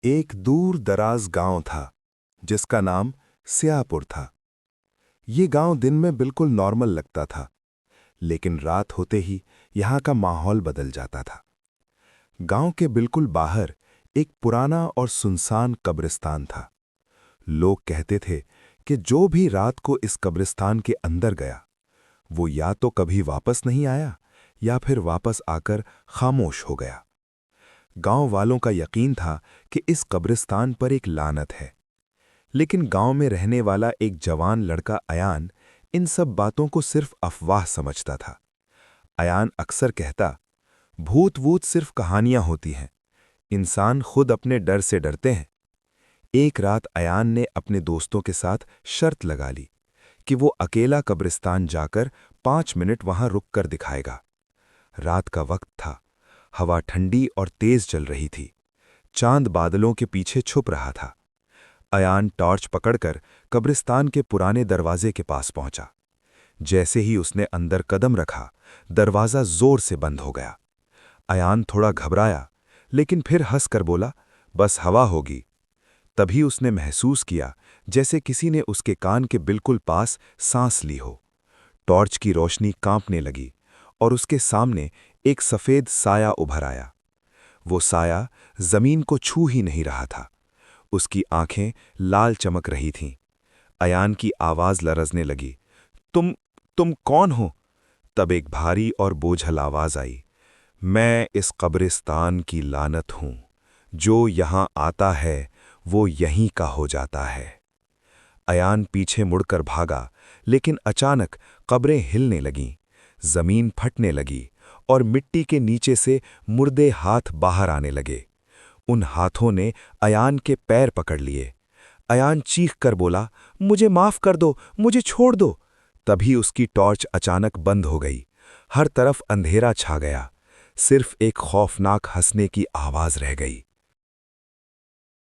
एक दूर दराज गांव था जिसका नाम स्यापुर था। ये गांव दिन में बिल्कुल नॉर्मल लगता था, लेकिन रात होते ही यहाँ का माहौल बदल जाता था। गांव के बिल्कुल बाहर एक पुराना और सुनसान कब्रिस्तान था। लोग कहते थे कि जो भी रात को इस कब्रिस्तान के अंदर गया, वो या तो कभी वापस नहीं आया या फिर वापस आकर खामोश हो गया। गांव वालों का यकीन था कि इस कब्रिस्तान पर एक लानत है, लेकिन गांव में रहने वाला एक जवान लड़का अयान इन सब बातों को सिर्फ अफवाह समझता था। अयान अक्सर कहता, भूत वूत सिर्फ कहानियां होती हैं, इंसान खुद अपने डर से डरते हैं। एक रात अयान ने अपने दोस्तों के साथ शर्त लगा ली कि वो अकेला कब्रिस्तान जाकर 5 मिनट वहां रुक कर दिखाएगा। रात का वक्त था, हवा ठंडी और तेज चल रही थी। चांद बादलों के पीछे छुप रहा था। अयान टॉर्च पकड़कर कब्रिस्तान के पुराने दरवाजे के पास पहुंचा। जैसे ही उसने अंदर कदम रखा, दरवाजा जोर से बंद हो गया। अयान थोड़ा घबराया, लेकिन फिर हंसकर बोला, बस हवा होगी। तभी उसने महसूस किया जैसे किसी ने उसके कान के बिल्कुल पास सांस ली हो। टॉर्च की रोशनी कांपने लगी और उसके सामने एक सफेद साया उभर आया। वो साया जमीन को छू ही नहीं रहा था। उसकी आंखें लाल चमक रही थीं। अयान की आवाज लरजने लगी, तुम कौन हो? तब एक भारी और बोझल आवाज आई, मैं इस कब्रिस्तान की लानत हूं। जो यहां आता है वो यहीं का हो जाता है। अयान पीछे मुड़कर भागा, लेकिन अचानक कब्रें हिलने लगीं, जमीन फटने लगी और मिट्टी के नीचे से मुर्दे हाथ बाहर आने लगे। उन हाथों ने अयान के पैर पकड़ लिए। अयान चीख कर बोला, मुझे माफ कर दो, मुझे छोड़ दो। तभी उसकी टॉर्च अचानक बंद हो गई। हर तरफ अंधेरा छा गया। सिर्फ एक खौफनाक हंसने की आवाज रह गई।